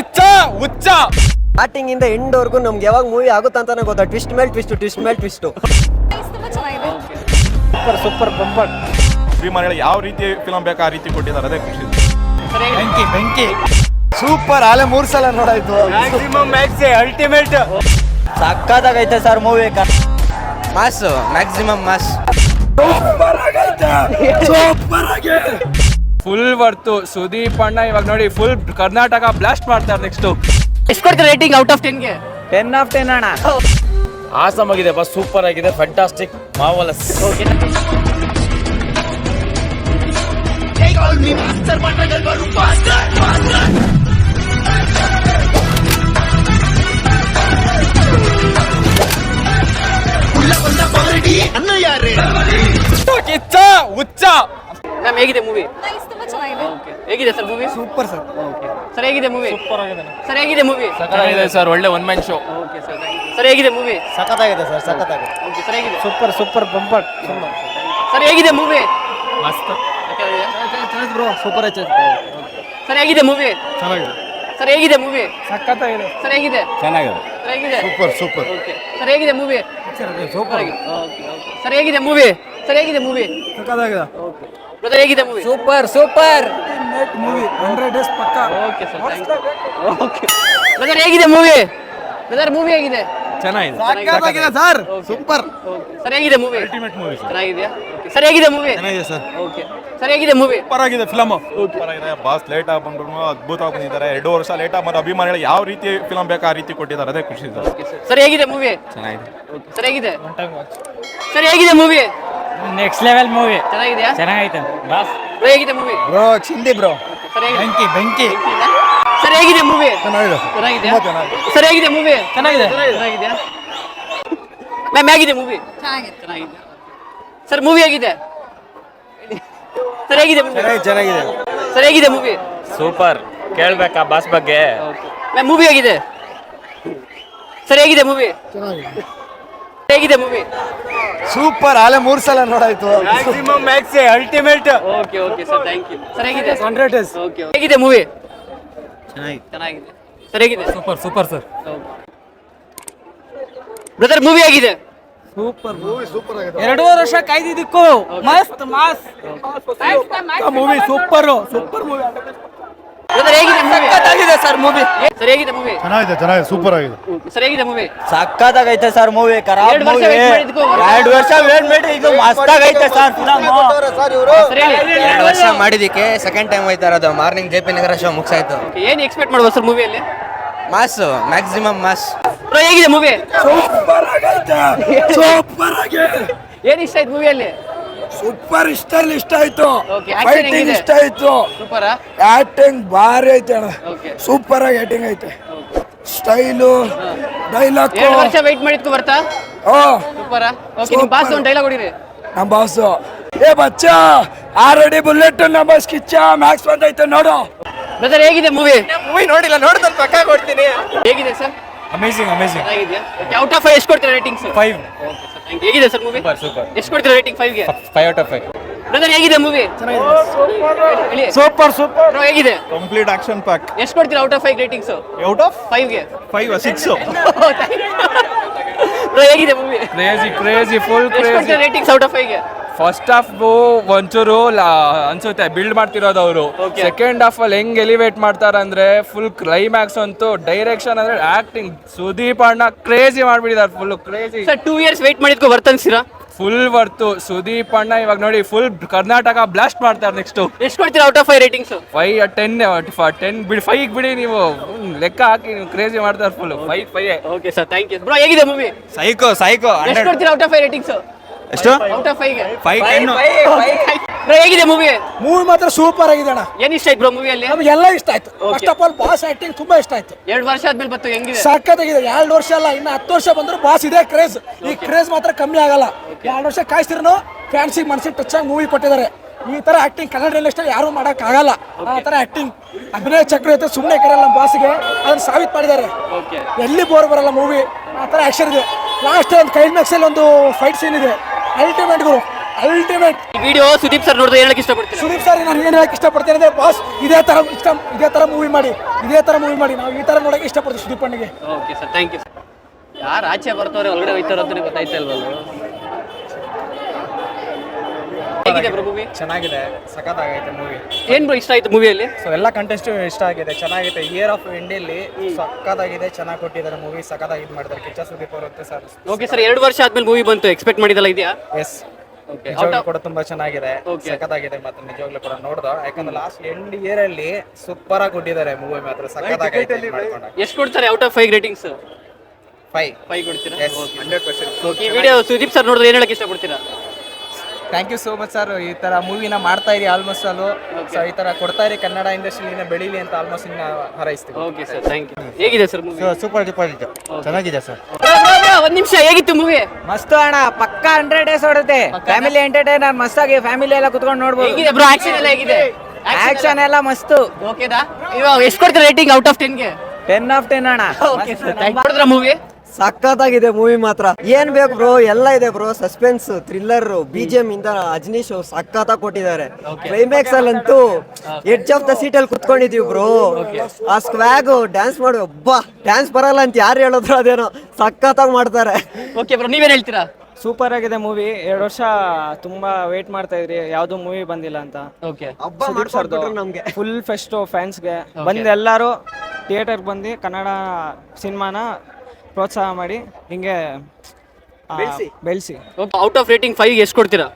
ಕಿಚ್ಚ ಹುಚ್ಚ ಸ್ಟಾರ್ಟಿಂಗ್ ಇಂದ ಎಂಡ್ ವರ್ಗು ನಮ್ಗೆ ಯಾವಾಗ ಮೂವಿ ಆಗುತ್ತೆ ಅಂತಾನೆ ಗೊತ್ತಾ. ಟ್ವಿಸ್ಟ್ ಮೇಲೆ ಟ್ವಿಸ್ಟ್, ಟ್ವಿಸ್ಟ್ ಮೇಲೆ ಟ್ವಿಸ್ಟ್. Super super bumper. ಅಭಿಮಾನಿಗಳು ಯಾವ ರೀತಿ ಫಿಲಂ ಬೇಕು ಆ ರೀತಿ ಕೊಟ್ಟಿದ್ದಾರೆ, ಅದೇ ಖುಷಿ. ಬೆಂಕಿ ಬೆಂಕಿ ಸೂಪರ್. ಆಲೆ 3 ಸಲ ನೋಡಾಯ್ತು. Maximum max ultimate. ಸಕ್ಕತ್ತಾಗೈತೆ sir movie. Mass, maximum mass. Full worth. Sudeep ಅಣ್ಣ ಇವಾಗ ನೋಡಿ ಫುಲ್ ಕರ್ನಾಟಕ ಬ್ಲಾಸ್ಟ್ ಮಾಡ್ತಾರೆ. ನೆಕ್ಸ್ಟ್ ಎಷ್ಟು ಕೊಡ್ತೀರಾ ರೇಟಿಂಗ್ ಔಟ್ ಆಫ್ 10ಗೆ? 10 ಆಫ್ 10 ಅಣ್ಣ. ಆಸಮ್ ಆಗಿದೆ ಬಸ್, ಸೂಪರ್ ಆಗಿದೆ, ಫ್ಯಾಂಟಾಸ್ಟಿಕ್, ಮಾರ್ವಲಸ್. ಕಿಚ್ಚ ಹುಚ್ಚ. ಮ್ಯಾಮ್ ಹೇಗಿದೆ ಮೂವಿ? ಹೇಗಿದೆ sir movie? Super sir. Sir ಹೇಗಿದೆ ಮೂವಿ? ಸೂಪರ್ ಆಗಿದೆ ಸರ್ ಹೇಗಿದೆ ಮೂವಿ? ಸಕ್ಕತ್ತಾಗಿದೆ ಸರ್, ಒಳ್ಳೆ one man show. Okay sir. Sir ಹೇಗಿದೆ ಮೂವಿ? ಸಕ್ಕತ್ತಾಗಿದೆ ಸರ್, ಸಕ್ಕತ್ತಾಗಿದೆ. ಓಕೆ ಸರ್ ಹೇಗಿದೆ? Super super bumper. ಸರ್ ಹೇಗಿದೆ ಮೂವಿ? ಮಸ್ತ್. ಬ್ರೋ ಸೂಪರ್ ಐತೆ. ಸರ್ ಹೇಗಿದೆ ಮೂವಿ? ಚೆನ್ನಾಗಿದೆ. ಸರ್ ಹೇಗಿದೆ ಮೂವಿ? ಸಕ್ಕತ್ತಾಗಿದೆ. ಸರ್ ಹೇಗಿದೆ? ಚೆನ್ನಾಗಿದೆ. ಸರ್ ಹೇಗಿದೆ? Super super. ಓಕೆ ಸರ್ ಹೇಗಿದೆ ಮೂವಿ? ಸೂಪರ್. ಸರ್ ಹೇಗಿದೆ ಮೂವಿ? ಸರ್ ಹೇಗಿದೆ ಮೂವಿ? ಸಕ್ಕತ್ತಾಗಿದೆ. ಓಕೆ ಬ್ರದರ್ ಹೇಗಿದೆ movie? Super super movie. 100 days ಪಕ್ಕ. Okay sir, thank you. Okay brother ಹೇಗಿದೆ ಮೂವಿ? ಬ್ರದರ್ ಮೂವಿ ಹೇಗಿದೆ? ಚೆನ್ನಾಗಿದೆ. ಸಕ್ಕತ್ತಾಗಿದೆ ಸರ್. ಸೂಪರ್. ಸರ್ ಹೇಗಿದೆ ಮೂವಿ? Ultimate movie sir. ಚೆನ್ನಾಗಿದೆಯಾ? ಸರ್ ಹೇಗಿದೆ ಮೂವಿ? ಚೆನ್ನಾಗಿದೆ ಸರ್. ಓಕೆ ಸರ್ ಹೇಗಿದೆ ಮೂವಿ? ಸೂಪರ್ ಆಗಿದೆ ಫಿಲಮ್. ಸೂಪರ್ ಆಗಿದೆ. ಬಾಸ್ ಲೇಟ್ ಆಗಿ ಬಂದ್ರು ಅದ್ಭುತವಾಗಿ ಬಂದಿದ್ದಾರೆ. 2 ವರ್ಷ ಲೇಟ್ ಆಗಿ ಬಂದು ಅಭಿಮಾನಿಗಳು ಯಾವ ರೀತಿ ಫಿಲಂ ಬೇಕು ಆ ರೀತಿ ಕೊಟ್ಟಿದ್ದಾರೆ, ಅದೇ ಖುಷಿ ಸರ್. ಸರ್ ಹೇಗಿದೆ ಮೂವಿ? ಚೆನ್ನಾಗಿದೆ. ಸರ್ ಹೇಗಿದೆ? ಸರ್ ಹೇಗಿದೆ ಮೂವಿ? Next level movie. ಚೆನ್ನಾಗಿದೆಯಾ? ಚೆನ್ನಾಗೈತೆ ಬಾಸ್. ಬ್ರೋ ಹೇಗಿದೆ ಮೂವಿ? ಬ್ರೋ ಚಿಂದಿ ಬ್ರೋ. ಸರ್ ಹೇಗಿದೆ? ಬೆಂಕಿ ಬೆಂಕಿ ಸರ್ ಹೇಗಿದೆ ಮೂವಿ? ಚೆನ್ನಾಗಿದೆ. ಚೆನ್ನಾಗಿದೆಯಾ? ಸರ್ ಹೇಗಿದೆ ಮೂವಿ? ಚೆನ್ನಾಗಿದೆ. ಚೆನ್ನಾಗಿದೆಯಾ? ಮ್ಯಾಮ್ ಹೇಗಿದೆ ಮೂವಿ? ಚೆನ್ನಾಗಿದೆ. ಸರ್ ಮೂವಿ ಹೇಗಿದೆ? ಸರ್ ಹೇಗಿದೆ ಮೂವಿ? ಚೆನ್ನಾಗಿದೆ. ಸರ್ ಹೇಗಿದೆ ಮೂವಿ? ಸೂಪರ್. ಕೇಳ್ಬೇಕಾ ಬಾಸ್ ಬಗ್ಗೆ? ಮ್ಯಾಮ್ ಮೂವಿ ಹೇಗಿದೆ? ಸರ್ ಹೇಗಿದೆ ಮೂವಿ? ಹೇಗಿದೆ ಮೂವಿ? ಸೂಪರ್. ಆಲೆ 3 ಸಲ ನೋಡಾಯ್ತು. Maximum max ultimate. Okay okay sir, thank you. Sir ಹೇಗಿದೆ? 100 ಡೇಸ್. ಓಕೆ ಹೇಗಿದೆ ಮೂವಿ? ಚೆನ್ನಾಗಿದೆ. ಸರ್ ಹೇಗಿದೆ? Super super sir. Brother movie ಹೇಗಿದೆ? Super movie. ಸೂಪರ್ ಆಗಿದೆ. 2 ವರ್ಷ ಕಾಯ್ದಿದ್ದಕ್ಕೂ ಮಸ್ತ್ mass movie. Super super movie. Brother ಹೇಗಿದೆ ಮೂವಿ? ಸಕ್ಕತ್ತಾಗಿದೆ ಸರ್ ಮೂವಿ. ಸರ್ ಹೇಗಿದೆ ಮೂವಿ? ಚೆನ್ನಾಗಿದೆ, ಚೆನ್ನಾಗಿದೆ, ಸೂಪರ್ ಆಗಿದೆ. ಸರ್ ಹೇಗಿದೆ ಮೂವಿ? ಸಕ್ಕತ್ತಾಗೈತೆ sir movie. ಖರಾಬ್ 2 ವರ್ಷ ಮೂವಿ. wait ಮಾಡಿದ್ಕೋ. 2 ವರ್ಷ ವೇಟ್ ಮಾಡಿ ಇದು ಮಸ್ತಾಗೈತೆ ಸರ್ ಫಿಲಮ್. ಸರ್ ಹೇಳಿ. 2 ವರ್ಷ ಮಾಡಿದಕ್ಕೆ ಸೆಕೆಂಡ್ ಟೈಮ್ ಹೋಯ್ತಾ ಇರೋದು. ಮಾರ್ನಿಂಗ್ JP ನಗರ ಶೋ ಮುಗಿಸಾಯ್ತು. Okay, ಏನ್ ಎಕ್ಸ್ಪೆಕ್ಟ್ ಮಾಡ್ಬೋದು ಸರ್ ಮೂವಿಯಲ್ಲಿ? Mass, maximum mass. ಬ್ರೋ ಹೇಗಿದೆ ಮೂವಿ? ಸೂಪರ್ ಆಗೈತೆ, ಸೂಪರ್ ಆಗಿ. ಏನ್ ಇಷ್ಟ ಆಯ್ತು ಮೂವಿಯಲ್ಲಿ? ಸೂಪರ್ ಇಷ್ಟ ಆಯ್ತು. Okay, action ಫೈಟಿಂಗ್ ಹೆಂಗಿದೆ? ಇಷ್ಟ ಆಯ್ತು. ಸೂಪರಾ? ಆಕ್ಟಿಂಗ್ ಭಾರಿ ಐತೆ ಅಣ್ಣ. Okay. ಸೂಪರ್ ಆಗಿ ಆಕ್ಟಿಂಗ್ ಐತೆ. Style, dialogue. 2 ವರ್ಷ ವೆಯ್ಟ್ ಮಾಡಿದ್ಕೋ ಬರ್ತಾ? ಸೂಪರಾ? ಓಕೆ, ನಿಮ್ ಬಾಸ್ ಒಂದು ಡೈಲಾಗ್ ಹೊಡಿರಿ. ನಮ್ಮ ಬಾಸು, ಏ ಬಚ್ಚಾ ಆಲ್ರೆಡಿ ಬುಲೆಟ್ ನಮ್ಮ ಬಾಸ್ ಕಿಚ್ಚ ಮ್ಯಾಕ್ಸ್ ಬಂದೈತೆ ನೋಡು. ಬ್ರದರ್ ಹೇಗಿದೆ ಮೂವಿ? ಮೂವಿ ನೋಡಿಲ್ಲ, ನೋಡಿದ್ರೆ ಪಕ್ಕ ಕೊಡ್ತೀನಿ. ಹೇಗಿದೆ ಸರ್? Amazing amazing. ಚೆನ್ನಾಗಿದೆಯಾ? ಓಕೆ, ಔಟ್ ಆಫ್ 5 ಎಷ್ಟು ಕೊಡ್ತೀರಾ ratings? 5. Okay sir, thank you. ಹೇಗಿದೆ ಸರ್ ಮೂವಿ? ಸೂಪರ್. ಎಷ್ಟು ಕೊಡ್ತೀರಾ ರೇಟಿಂಗ್ 5 ಗೆ? 5 ಔಟ್ ಆಫ್ 5. ಬ್ರದರ್ ಹೇಗಿದೆ ಮೂವಿ? ಹೇಳಿ. Super super. ಬ್ರೋ ಹೇಗಿದೆ? Complete action pack. ಎಷ್ಟು ಕೊಡ್ತೀರಾ out of 5 ratings? Out of 5 ಗೆ? 5 6. ಬ್ರೋ ಹೇಗಿದೆ ಮೂವಿ? ಕ್ರೇಜಿ ಫುಲ್ ಎಷ್ಟು ಕ್ರೇಜಿ. ಕೊಡ್ತೀರಾ ರೇಟಿಂಗ್ಸ್ ಔಟ್ ಆಫ್ 5 ಗೆ? ಫಸ್ಟ್ ಹಾಫ್ ಒಂಚೂರು ಅನ್ಸುತ್ತೆ ಬಿಲ್ಡ್ ಮಾಡ್ತಿರೋದು ಅವರು. Okay. ಸೆಕೆಂಡ್ ಹಾಫ್ ಅಲ್ಲಿ ಹೆಂಗ್ ಎಲಿವೇಟ್ ಮಾಡ್ತಾರಂದ್ರೆ ಫುಲ್ ಕ್ಲೈಮ್ಯಾಕ್ಸ್ ಅಂತೂ ಡೈರೆಕ್ಷನ್ ಅಂದ್ರೆ ಆಕ್ಟಿಂಗ್ ಸುದೀಪ್ ಅಣ್ಣ ಕ್ರೇಜಿ ಮಾಡ್ಬಿಟ್ಟಿದ್ದಾರೆ. Full crazy. Sir 2 years wait ಮಾಡಿದ್ಕೋ ಬರ್ತನ್ಸಿರಾ? Full worth. ಸುದೀಪ್ ಅಣ್ಣ ಇವಾಗ ನೋಡಿ ಫುಲ್ ಕರ್ನಾಟಕ ಬ್ಲಾಸ್ಟ್ ಮಾಡ್ತಾರೆ. ನೆಕ್ಸ್ಟ್ ಎಷ್ಟು ಕೊಡ್ತೀರಾ ಔಟ್ ಆಫ್ 5 ರೇಟಿಂಗ್ಸ್? 5 10 ಬಿಡಿ 5 ಬಿಡಿ ನೀವು ಲೆಕ್ಕ ಹಾಕಿ. ನೀವು ಕ್ರೇಜಿ ಮಾಡ್ತಾರೆ full 5. Okay sir, thank you. Bro ಹೇಗಿದೆ ಮೂವಿ? Psycho psycho. ಎಷ್ಟು ಕೊಡ್ತೀರಾ ಔಟ್ ಆಫ್ 5 ರೇಟಿಂಗ್ಸ್? ಎಷ್ಟು? ಔಟ್ ಆಫ್ 5 ಗೆ? 5 ಬ್ರೋ ಹೇಗಿದೆ ಮೂವಿ? ಮೂವಿ ಮಾತ್ರ ಸೂಪರ್ ಆಗಿದೆ ಅಣ್ಣ. ಏನ್ ಇಷ್ಟ ಆಯ್ತು ಬ್ರೋ ಮೂವಿಯಲ್ಲಿ? ನಮಗೆಲ್ಲ ಇಷ್ಟ ಆಯ್ತು. Okay. First of all boss acting ತುಂಬಾ ಇಷ್ಟ ಆಯ್ತು. 2 ವರ್ಷ ಆದ್ಮೇಲೆ ಬತ್ತು ಹೆಂಗಿದೆ? ಸಕ್ಕತ್ತಾಗಿದೆ. 2 ವರ್ಷ ಅಲ್ಲ, ಇನ್ನು 10 ವರ್ಷ ಬಂದ್ರು ಬಾಸ್ ಇದೆ ಕ್ರೇಜ್. ಈ ಕ್ರೇಜ್ ಮಾತ್ರ ಕಮ್ಮಿ ಆಗಲ್ಲ. 2 ವರ್ಷ ಕಾಯಿಸ್ತಿರೋ ಫ್ಯಾನ್ಸಿಗೆ ಮನಸ್ಸಿಗೆ ಟಚ್ ಆಗಿ ಮೂವಿ ಕೊಟ್ಟಿದ್ದಾರೆ. ಈ ತರ ಆಕ್ಟಿಂಗ್ ಕನ್ನಡ ಇಂಡಸ್ಟ್ರಿ ಯಾರು ಮಾಡಕ್ ಆಗಲ್ಲ. ಆ ತರ ಆಕ್ಟಿಂಗ್ ಅಭಿನಯ ಚಕ್ರ ಐತೆ, ಸುಮ್ಮನೆ ಕರೆಯಲ್ಲ ನಮ್ಮ ಬಾಸ್ಗೆ. ಅದನ್ನ ಸಾಬೀತು ಮಾಡಿದ್ದಾರೆ. ಎಲ್ಲಿ ಬೋರ್ ಬರಲ್ಲ ಮೂವಿ. ಆ ತರ ಆಕ್ಷನ್ ಇದೆ. ಲಾಸ್ಟ್ ಒಂದು ಕ್ಲೈಮ್ಯಾಕ್ಸ್ ಅಲ್ಲಿ ಒಂದು ಫೈಟ್ ಸೀನ್ ಇದೆ. ಅಲ್ಟಿಮೇಟ್ ಗುರು. ಅಲ್ಟಿಮೇಟ್. ಈ ವಿಡಿಯೋ ಸುದೀಪ್ ಸರ್ ನೋಡಿದ್ರೆ ಹೇಳಕ್ ಇಷ್ಟಪಡ್ತೀನಿ. ಸುದೀಪ್ ಸರ್ ನಾನು ಏನು ಹೇಳಕ್ ಇಷ್ಟಪಡ್ತೇನೆ ಅಂದ್ರೆ ಬಾಸ್ ಇದೇ ತರ ಮೂವಿ ಮಾಡಿ ನಾವು ಈ ತರ ನೋಡಕ್ಕೆ ಇಷ್ಟಪಡ್ತೀವಿ ಸುದೀಪ್ ಅಣ್ಣಗೆ. Okay sir, thank you. ಯಾರು ಆಚೆ ಬರ್ತಾವ್ರೆ ಒಳಗಡೆ ಹೋಯ್ತಾರೋ ಅಂತ ಗೊತ್ತಾಯ್ತಾ ಇಲ್ವಲ್ಲ. ಹೇಗಿದೆ ಬ್ರೋ ಮೂವಿ? ಚೆನ್ನಾಗಿದೆ, ಸಖತ್ತಾಗೈತೆ ಮೂವಿ. ಏನ್ ಬ್ರೋ ಇಷ್ಟ ಆಯ್ತು ಮೂವಿಯಲ್ಲಿ? ಸೊ ಎಲ್ಲ ಕಂಟೆಸ್ಟ್ ಇಷ್ಟ ಆಗಿದೆ, ಚೆನ್ನಾಗಿದೆ. ಇಯರ್ ಆಫ್ ಇಂಡಿಯಲ್ಲಿ ಸಖತ್ತಾಗಿದೆ, ಚೆನ್ನಾಗಿ ಕೊಟ್ಟಿದ್ದಾರೆ ಮೂವಿ, ಸಖತ್ತಾಗಿ ಇದು ಮಾಡಿದ್ದಾರೆ ಕಿಚ್ಚ ಸುದೀಪ್ ಅವರು ಅಂತ ಸರ್. ಓಕೆ ಸರ್, 2 ವರ್ಷ ಆದ್ಮೇಲೆ ಮೂವಿ ಬಂತು, ಎಕ್ಸ್ಪೆಕ್ಟ್ ಮಾಡಿದಲ್ಲ ಇದೆಯಾ? ಎಸ್, ಓಕೆ, ನಿಜವಾಗ್ಲೂ ಕೂಡ ತುಂಬಾ ಚೆನ್ನಾಗಿದೆ, Okay. ಸಖತ್ತಾಗಿದೆ. ಮತ್ತೆ ನಿಜವಾಗ್ಲೂ ಕೂಡ ನೋಡ್ದ, ಯಾಕಂದ್ರೆ ಲಾಸ್ಟ್ ಎಂಡ್ ಇಯರ್ ಅಲ್ಲಿ ಸೂಪರ್ ಆಗಿ ಕೊಟ್ಟಿದ್ದಾರೆ ಮೂವಿ, ಮಾತ್ರ ಸಖತ್ತಾಗೈತೆ. ಎಷ್ಟು ಕೊಡ್ತಾರೆ ಔಟ್ ಆಫ್ 5 ರೇಟಿಂಗ್ಸ್? 5 ಕೊಡ್ತೀರಾ? 100%. ಓಕೆ, ಈ ವಿಡಿಯೋ ಸುದೀಪ್ ಸರ್ ನೋಡಿದ್ರೆ ಏನ್ ಹೇಳಕ್ ಇಷ್ಟಪಡ್ತೀರಾ? Thank you so much sir. ಈ ತರ ಮೂವಿನ ಮಾಡ್ತಾ ಇರಿ ಆಲ್ಮೋಸ್ಟ್ ಅಲ್ಲೂ. ಸೊ ಈ ತರ ಕೊಡ್ತಾ ಇರಿ, ಕನ್ನಡ ಇಂಡಸ್ಟ್ರಿನ ಬೆಳೀಲಿ ಅಂತ ಆಲ್ಮೋಸ್ಟ್ ಇನ್ನ ಹಾರೈಸ್ತೀವಿ. Okay sir, thank you. ಹೇಗಿದೆ ಸರ್ ಮೂವಿ? ಸೂಪರ್ ಡೂಪರ್ ಚೆನ್ನಾಗಿದೆ ಸರ್. ಒಂದ್ ನಿಮಿಷ, ಹೇಗಿತ್ತು ಮೂವಿ? ಮಸ್ತ್ ಅಣ್ಣ, ಪಕ್ಕಾ 100 ಡೇಸ್ ಹೊಡುತ್ತೆ. ಫ್ಯಾಮಿಲಿ ಎಂಟರ್ಟೈನರ್ ಮಸ್ತ್ ಆಗಿ ಫ್ಯಾಮಿಲಿ ಎಲ್ಲ ಕುತ್ಕೊಂಡು ನೋಡ್ಬೋದು. ಹೇಗಿದೆ ಬ್ರೋ, ಆಕ್ಷನ್ ಎಲ್ಲ ಹೇಗಿದೆ? ಆಕ್ಷನ್ ಎಲ್ಲ ಮಸ್ತು. ಓಕೆದಾ? ಇವಾಗ ಎಷ್ಟು ಕೊಡ್ತೀರಾ ರೇಟಿಂಗ್ ಔಟ್ ಆಫ್ 10 ಗೆ? 10 of 10 ಅಣ್ಣ. Okay sir, thank you. ನೋಡಿದ್ರಾ ಮೂವಿ? ಸಖತ್ತಾಗಿದೆ ಮೂವಿ ಮಾತ್ರ. ಏನ್ ಬೇಕು ಬ್ರೋ, ಎಲ್ಲ ಇದೆ ಬ್ರೋ. ಸಸ್ಪೆನ್ಸ್, ಥ್ರಿಲ್ಲರ್, BGM ಇಂದ ಅಜ್ನೀಶ್ ಸಖತ್ತಾಗಿ ಕೊಟ್ಟಿದ್ದಾರೆ. ಕ್ಲೈಮ್ಯಾಕ್ಸ್ ಅಲ್ಲಂತೂ ಎಡ್ಜ್ ಆಫ್ ದ ಸೀಟ್ ಅಲ್ಲಿ ಕುತ್ಕೊಂಡಿದೀವಿ ಬ್ರೋ. ಆ ಸ್ಕ್ವಾಗ್ ಡ್ಯಾನ್ಸ್ ಮಾಡಿ, ಒಬ್ಬ ಡ್ಯಾನ್ಸ್ ಬರಲ್ಲ ಅಂತ ಯಾರು ಹೇಳಿದ್ರು ಅದೇನೋ ಸಖತ್ತಾಗಿ ಮಾಡ್ತಾರೆ. ಓಕೆ ಬ್ರೋ, ನೀವೇನ್ ಹೇಳ್ತೀರಾ? ಸೂಪರ್ ಆಗಿದೆ ಮೂವಿ. 2 ವರ್ಷ ತುಂಬಾ ವೇಟ್ ಮಾಡ್ತಾ ಇದ್ರಿ, ಯಾವ್ದು ಮೂವಿ ಬಂದಿಲ್ಲ ಅಂತ. ಓಕೆ, ಹಬ್ಬ ಮಾಡ್ಕೊಟ್ಬಿಟ್ರು ನಮ್ಗೆ. ಫುಲ್ ಫೆಸ್ಟ್ ಫ್ಯಾನ್ಸ್ಗೆ ಬಂದು ಎಲ್ಲರೂ ಥಿಯೇಟರ್ಗೆ ಬಂದು ಕನ್ನಡ ಸಿನಿಮಾನ ಪ್ರೋತ್ಸಾಹ ಮಾಡಿ ಹಿಂಗೆ ಬೆಳೆಸಿ. ಔಟ್ ಆಫ್ ರೇಟಿಂಗ್ 5 ಗೆ ಎಷ್ಟು ಕೊಡ್ತೀರಾ?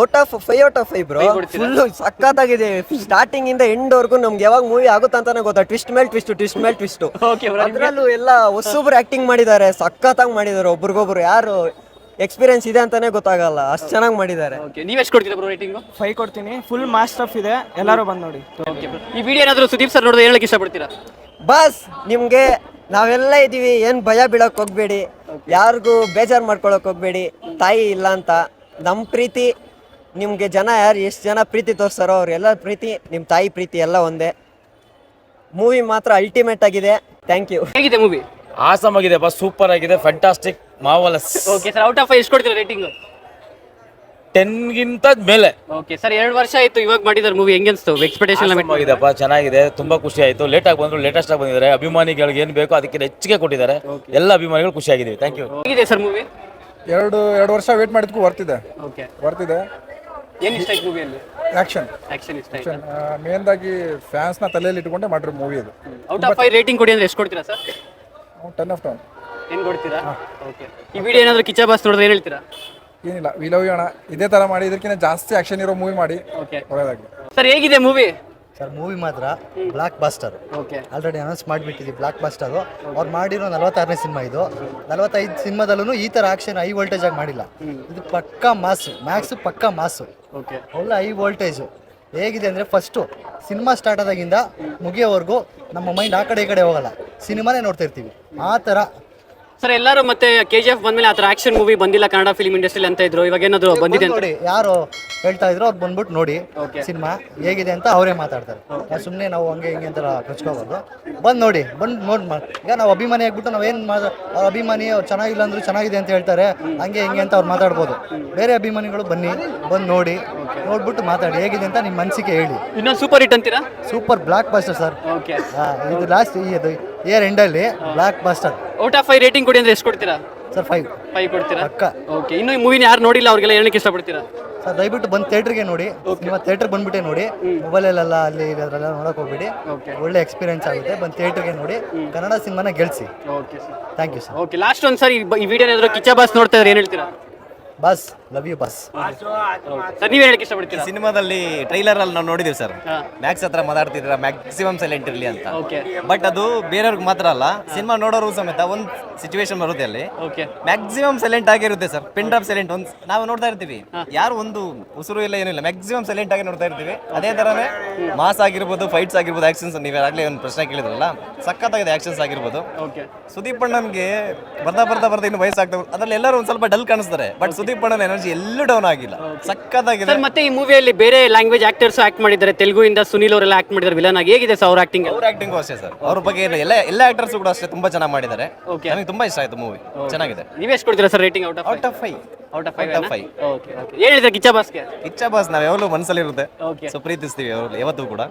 Out of 5 bro. ಫುಲ್ ಸಖತ್ತಾಗಿದೆ. ಸ್ಟಾರ್ಟಿಂಗ್ ಇಂದ ಎಂಡ್ ವರ್ಗು ನಮ್ಗೆ ಯಾವಾಗ ಮೂವಿ ಆಗುತ್ತೆ ಅಂತಾನೆ ಗೊತ್ತಾ. ಟ್ವಿಸ್ಟ್ ಮೇಲೆ ಟ್ವಿಸ್ಟ್. ಓಕೆ ಬ್ರೋ, ಅದ್ರಲ್ಲೂ ಎಲ್ಲ ಹೊಸೊಬ್ರು ಆಕ್ಟಿಂಗ್ ಮಾಡಿದ್ದಾರೆ, ಸಖತ್ತಾಗಿ ಮಾಡಿದ್ದಾರೆ. ಒಬ್ರಿಗೊಬ್ರು ಯಾರು ಎಕ್ಸ್ಪೀರಿಯನ್ಸ್ ಇದೆ ಅಂತಾನೆ ಗೊತ್ತಾಗಲ್ಲ, ಅಷ್ಟು ಚೆನ್ನಾಗಿ ಮಾಡಿದ್ದಾರೆ. ಓಕೆ, ನೀವ್ ಎಷ್ಟು ಕೊಡ್ತೀರಾ ಬ್ರೋ ರೇಟಿಂಗ್? 5 ಕೊಡ್ತೀನಿ. ಫುಲ್ ಮಾಸ್ಟರ್ ಆಫ್ ಇದೆ, ಎಲ್ಲರೂ ಬಂದು ನೋಡಿ. ಓಕೆ ಬ್ರೋ, ಈ ವಿಡಿಯೋ ಏನಾದ್ರು ಸುದೀಪ್ ಸರ್ ನೋಡಿದ್ರೆ ಹೇಳಕ್ ಇಷ್ಟಪಡ್ತೀರಾ? ಬಸ್ ನಿಮ್ಗೆ ನಾವೆಲ್ಲ ಇದೀವಿ, ಏನ್ ಭಯ ಬೀಳಕ್ ಹೋಗ್ಬೇಡಿ, ಯಾರಿಗೂ ಬೇಜಾರು ಮಾಡ್ಕೊಳಕ್ ಹೋಗ್ಬೇಡಿ. ತಾಯಿ ಇಲ್ಲ ಅಂತ ನಮ್ಮ ಪ್ರೀತಿ ನಿಮ್ಗೆ ಜನ ಯಾರು ಎಷ್ಟು ಜನ ಪ್ರೀತಿ ತೋರಿಸ್ತಾರೋ ಅವ್ರೆಲ್ಲ ಪ್ರೀತಿ, ನಿಮ್ಮ ತಾಯಿ ಪ್ರೀತಿ ಎಲ್ಲ ಒಂದೇ. ಮೂವಿ ಮಾತ್ರ ಅಲ್ಟಿಮೇಟ್ ಆಗಿದೆ. Thank you. ಹೇಗಿದೆ ಮೂವಿ? ಆಸಮ್ ಆಗಿದೆ ಬಸ್, ಸೂಪರ್ ಆಗಿದೆ, fantastic, marvellous. Okay sir, out of 5 ಎಷ್ಟು ಕೊಡ್ತೀರಾ ರೇಟಿಂಗ್? 10 ಗಿಂತ ಮೇಲೆ. ಓಕೆ ಸರ್, 2 ವರ್ಷ ಆಯ್ತು ಇವಾಗ ಮಾಡಿದಾರೆ ಮೂವಿ, ಹೆಂಗ್ ಅನ್ಸ್ತು? ಎಕ್ಸ್ಪೆಕ್ಟೇಷನ್ ಆಗಿದೆಪ್ಪ, ಚೆನ್ನಾಗಿದೆ, ತುಂಬಾ ಖುಷಿ ಆಯ್ತು. ಲೇಟ್ ಆಗಿ ಬಂದ್ರು, ಲೇಟೆಸ್ಟ್ ಆಗಿ ಬಂದಿದ್ದಾರೆ. ಅಭಿಮಾನಿಗಳಿಗೆ ಏನ್ ಬೇಕೋ ಅದಕ್ಕೆ ಹೆಚ್ಚಿಗೆ ಕೊಟ್ಟಿದ್ದಾರೆ. ಎಲ್ಲ ಅಭಿಮಾನಿಗಳು ಖುಷಿಯಾಗಿದ್ದೀವಿ. Thank you. ಹೇಗಿದೆ ಸರ್ ಮೂವಿ? ಎರಡು ವರ್ಷ ವೇಟ್ ಮಾಡಿದ್ಕು ವರ್ತಿದೆ. ಓಕೆ, ಏನ್ ಇಷ್ಟ ಆಯ್ತು ಮೂವಿಯಲ್ಲಿ? ಆಕ್ಷನ್ ಇಷ್ಟ ಆಯ್ತು. ಮೇನ್ದಾಗಿ ಫ್ಯಾನ್ಸ್ನ ತಲೆಯಲ್ಲಿ ಇಟ್ಕೊಂಡೆ ಮಾಡಿರೋ ಮೂವಿ ಇದು. ಔಟ್ ಆಫ್ 5 ರೇಟಿಂಗ್ ಕೊಡಿ ಅಂದ್ರೆ ಎಷ್ಟು ಕೊಡ್ತೀರಾ ಸರ್? 10 of 10. ಏನು ಕೊಡ್ತೀರಾ? ಓಕೆ, ಈ ವಿಡಿಯೋ ಏನಾದ್ರು ಕಿಚ್ಚ ಬಾಸ್ ನೋಡಿದ್ರೆ ಏನು ಹೇಳ್ತೀರಾ? ಏನಿಲ್ಲ, ವಿ ಲವ್ ಯು ಅಣ್ಣ, ಇದೇ ತರ ಮಾಡಿ, ಇದಕ್ಕಿಂತ ಜಾಸ್ತಿ ಆಕ್ಷನ್ ಇರೋ ಮೂವಿ ಮಾಡಿ. ಓಕೆ ಒಳ್ಳೆದಾಗಿ. ಸರ್, ಹೇಗಿದೆ ಮೂವಿ? ಸರ್ ಮೂವಿ ಮಾತ್ರ blockbuster. Okay, already announce ಮಾಡಿಬಿಟ್ಟಿದ್ದೀವಿ ಬ್ಲಾಕ್ ಬಾಸ್ಟರು. ಅವ್ರು ಮಾಡಿರೋ 46ನೇ ಸಿನಿಮಾ ಇದು. 45 ಸಿನಿಮಾದಲ್ಲೂ ಈ ಥರ ಆಕ್ಷನ್ ಹೈ ವೋಲ್ಟೇಜ್ ಆಗಿ ಮಾಡಿಲ್ಲ. ಇದು ಪಕ್ಕಾ ಮಾಸು, ಮ್ಯಾಕ್ಸು ಪಕ್ಕಾ ಮಾಸು. ಓಕೆ, ಒಳ್ಳೆ ಹೈ ವೋಲ್ಟೇಜು. ಹೇಗಿದೆ ಅಂದರೆ ಫಸ್ಟು ಸಿನಿಮಾ ಸ್ಟಾರ್ಟ್ ಆದಾಗಿಂದ ಮುಗಿಯೋವರೆಗೂ ನಮ್ಮ ಮೈಂಡ್ ಆ ಕಡೆ ಈ ಕಡೆ ಹೋಗಲ್ಲ, ಸಿನಿಮಾನೇ ನೋಡ್ತಾ ಇರ್ತೀವಿ ಆ ಥರ. ಸರ್ ಎಲ್ಲರೂ ಮತ್ತೆ KGF ಬಂದ್ಮೇಲೆ ಆ ಥರ ಆಕ್ಷನ್ ಮೂವಿ ಬಂದಿಲ್ಲ ಕನ್ನಡ ಫಿಲ್ಮ್ ಇಂಡಸ್ಟ್ರಿಯಲ್ಲಿ ಅಂತ ಇದ್ರು, ಇವಾಗ ಏನಾದ್ರು ಬಂದಿದೆ ಅಂತ ನೋಡಿ ಯಾರು ಹೇಳ್ತಾ ಇದ್ರು ಅವ್ರು ಬಂದ್ಬಿಟ್ಟು ನೋಡಿ ಸಿನಿಮಾ ಹೇಗಿದೆ ಅಂತ ಅವರೇ ಮಾತಾಡ್ತಾರೆ. ಸುಮ್ಮನೆ ನಾವು ಹಂಗೆ ಹಿಂಗೆ ಅಂತ ಕಚ್ಕೋಬಾರ್ದು. ಬಂದು ನೋಡಿ, ಈಗ ನಾವು ಅಭಿಮಾನಿ ಆಗ್ಬಿಟ್ಟು ನಾವೇನು ಅವ್ರ ಅಭಿಮಾನಿ ಅವ್ರು ಚೆನ್ನಾಗಿಲ್ಲ ಅಂದ್ರು ಚೆನ್ನಾಗಿದೆ ಅಂತ ಹೇಳ್ತಾರೆ, ಹಂಗೆ ಹಿಂಗೆ ಅಂತ ಅವ್ರು ಮಾತಾಡ್ಬೋದು. ಬೇರೆ ಅಭಿಮಾನಿಗಳು ಬಂದು ನೋಡಿ, ನೋಡ್ಬಿಟ್ಟು ಮಾತಾಡಿ ಹೇಗಿದೆ ಅಂತ ನಿಮ್ಮ ಮನಸ್ಸಿಗೆ ಹೇಳಿ. ಇನ್ನೊಂದು ಸೂಪರ್ ಹಿಟ್ ಅಂತೀರಾ? Super blockbuster sir. Okay, ಇದು ಲಾಸ್ಟ್ ಇಯರ್ ಎಂಡಲ್ಲಿ blockbuster. Out of 5 rating ಕೊಡಿ ಅಂದ್ರೆ ಎಷ್ಟು ಕೊಡ್ತೀರಾ ಸರ್? 5 ಕೊಡ್ತೀರಾ? ಪಕ್ಕ. ಓಕೆ, ಇನ್ನು ಈ ಮೂವಿನ ಯಾರು ನೋಡಿಲ್ಲ ಅವ್ರಿಗೆಲ್ಲ ಏನಕ್ಕೆ ಇಷ್ಟಪಡ್ತೀರಾ? ಸರ್ ದಯವಿಟ್ಟು ಬಂದು ಥಿಯೇಟ್ರಿಗೆ ನೋಡಿ, ನಿಮ್ಮ ಥಿಯೇಟ್ರ್ ಬಂದ್ಬಿಟ್ಟೆ ನೋಡಿ, ಮೊಬೈಲಲ್ಲೆಲ್ಲ ಅಲ್ಲಿ ಅದರೆಲ್ಲ ನೋಡೋಕೆ ಹೋಗ್ಬಿಡಿ. ಒಳ್ಳೆ ಎಕ್ಸ್ಪೀರಿಯನ್ಸ್ ಆಗುತ್ತೆ. ಬಂದು ಥಿಯೇಟ್ರಿಗೆ ನೋಡಿ, ಕನ್ನಡ ಸಿನಿಮಾನ ಗೆಲ್ಸಿ. Okay sir, thank you sir. Okay, last ಒಂದು ಸರ್ ಈ ವಿಡಿಯೋ ಏನಾದ್ರು ಕಿಚ್ಚ ಬಾಸ್ ನೋಡ್ತಾ ಇದ್ರೆ ಏನು ಹೇಳ್ತೀರಾ? Boss love you boss. Sir ನೀವೇನು ಹೇಳಕ್ಕೆ ಇಷ್ಟಪಡ್ತೀರಾ? ಸಿನಿಮಾದಲ್ಲಿ ಟ್ರೈಲರ್ ಅಲ್ಲಿ ನಾವು ನೋಡಿದೀವಿ ಸರ್, ಹಾ. ಮ್ಯಾಕ್ಸ್ ಹತ್ರ ಮಾತಾಡ್ತಿದ್ರ ಮ್ಯಾಕ್ಸಿಮಮ್ ಸೈಲೆಂಟ್ ಇರಲಿ ಅಂತ. ಓಕೆ, ಬಟ್ ಅದು ಬೇರೆಯವ್ರಿಗೆ ಮಾತ್ರ ಅಲ್ಲ, ಸಿನಿಮಾ ನೋಡೋರು ಸಮೇತ ಒಂದು ಸಿಚುವೇಶನ್ ಬರುತ್ತೆ ಅಲ್ಲಿ ಓಕೆ, ಮ್ಯಾಕ್ಸಿಮಮ್ ಸೈಲೆಂಟ್ ಆಗಿರುತ್ತೆ ಸರ್. ಪಿನ್ ಡ್ರಾಪ್ ಸೈಲೆಂಟ್ ಒಂದು ನಾವು ನೋಡ್ತಾ ಇರ್ತೀವಿ, ಯಾರು ಒಂದು ಉಸಿರು ಇಲ್ಲ ಏನಿಲ್ಲ, ಮ್ಯಾಕ್ಸಿಮಮ್ ಸೈಲೆಂಟ್ ಆಗಿ ನೋಡ್ತಾ ಇರ್ತೀವಿ. ಅದೇ ತರನೇ ಮಾಸ್ ಆಗಿರ್ಬೋದು, ಫೈಟ್ಸ್ ಆಗಿರ್ಬೋದು, ಆಕ್ಷನ್ಸ್ ನೀವು ಆಗ್ಲೇ ಒಂದು ಪ್ರಶ್ನೆ ಕೇಳಿದ್ರಲ್ಲ, ಸಖತ್ತಾಗಿದೆ ಆಕ್ಷನ್ಸ್ ಆಗಿರ್ಬೋದು. ಓಕೆ, ಸುದೀಪ್ ಅಣ್ಣನ್ಗೆ ಬರ್ತಾ ಇನ್ನು ವಯಸ್ಸಾಗ್ತಾ ಅದ್ರಲ್ಲಿ ಎಲ್ಲರೂ ಒಂದು ಸ್ವಲ್ಪ ಡಲ್ ಕಾಣಿಸ್ತಾರೆ, ಬಟ್ ಸುದೀಪ್ ಅಣ್ಣನ ಎನರ್ಜಿ ಎಲ್ಲೂ ಡೌನ್ ಆಗಿಲ್ಲ, ಸಖತ್ತಾಗಿದೆ. ಸರ್ ಮತ್ತೆ ಈ ಮೂವಿಯಲ್ಲಿ ಬೇರೆ ಲ್ಯಾಂಗ್ವೇಜ್ ಆಕ್ಟರ್ಸ್ ಆಕ್ಟ್ ಮಾಡಿದ್ದಾರೆ, ತೆಲುಗು ಇಂದ ಸುನೀಲ್ ಅವರೆಲ್ಲ ಆಕ್ಟ್ ಮಾಡಿದ್ದಾರೆ ವಿಲನ್ ಆಗಿ. ಹೇಗಿದೆ ಸರ್ ಅವ್ರ ಆಕ್ಟಿಂಗ್? ಅವ್ರ ಆಕ್ಟಿಂಗ್ ಅಷ್ಟೇ ಸರ್, ಅವ್ರ ಬಗ್ಗೆ ಎಲ್ಲ ಆಕ್ಟರ್ಸ್ ಕೂಡ ಅಷ್ಟೇ ತುಂಬಾ ಚೆನ್ನಾಗಿ ಮಾಡಿದ್ದಾರೆ. ನನಗೆ ತುಂಬಾ ಇಷ್ಟ ಆಯ್ತು ಮೂವಿ, ಚೆನ್ನಾಗಿದೆ. ನೀವೇ ಎಷ್ಟು ಕೊಡ್ತೀರಾ sir rating out of 5? Out of Out of 5. Okay okay ಹೇಳಿದ್ರೆ ಕಿಚ್ಚ ಬಾಸ್ಗೆ ಇಚ್ಛಾ ಬಾಸ್ ನಾವ್ ಯಾವಾಗಲೂ ಮನಸ್ಸಲ್ಲಿ ಇರುತ್ತೆ ಓಕೆ ಸೊ ಪ್ರೀತಿಸ್ತೀವಿ ಯಾವಾಗಲೂ ಯಾವತ್ತೂ ಕೂಡ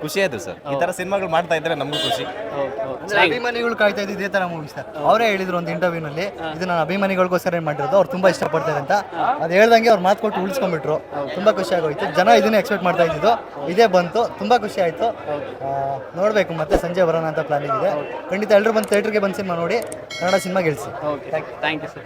ಖುಷಿ ಆಯ್ತು ಸರ್ ಈ ತರ ಸಿನಿಮಾಗಳು ಮಾಡ್ತಾ ಇದ್ರೆ ನಮಗೂ ಖುಷಿ. ಅಂದ್ರೆ ಅಭಿಮಾನಿಗಳು ಕಾಯ್ತಾ ಇದ್ದು ಇದೇ ತರ ಮೂವಿ ಸರ್. ಅವರೇ ಹೇಳಿದ್ರು ಒಂದು ಇಂಟರ್ವ್ಯೂನಲ್ಲಿ, ಇದು ನಾನು ಅಭಿಮಾನಿಗಳಿಗೋಸ್ಕರ ಮಾಡಿರೋದು, ಅವ್ರು ತುಂಬಾ ಇಷ್ಟಪಡ್ತಾರೆ ಅಂತ. ಅದು ಹೇಳ್ದಂಗೆ ಅವ್ರು ಮಾತು ಕೊಟ್ಟು ಉಳಿಸ್ಕೊಂಡ್ಬಿಟ್ರು. ತುಂಬಾ ಖುಷಿ ಆಗೋಯ್ತು. ಜನ ಇದನ್ನೇ ಎಕ್ಸ್ಪೆಕ್ಟ್ ಮಾಡ್ತಾ ಇದ್ದಿದ್ದು, ಇದೇ ಬಂತು, ತುಂಬಾ ಖುಷಿ ಆಯ್ತು. ನೋಡ್ಬೇಕು ಮತ್ತೆ ಸಂಜೆ ಬರೋಣ ಅಂತ ಪ್ಲಾನಿಂಗ್ ಇದೆ. ಖಂಡಿತ ಎಲ್ಲರೂ ಬಂದು ಥಿಯೇಟರ್ಗೆ ಬಂದು ಸಿನಿಮಾ ನೋಡಿ ಕನ್ನಡ ಸಿನಿಮಾ ಗೆಲ್ಸಿ. Thank you sir.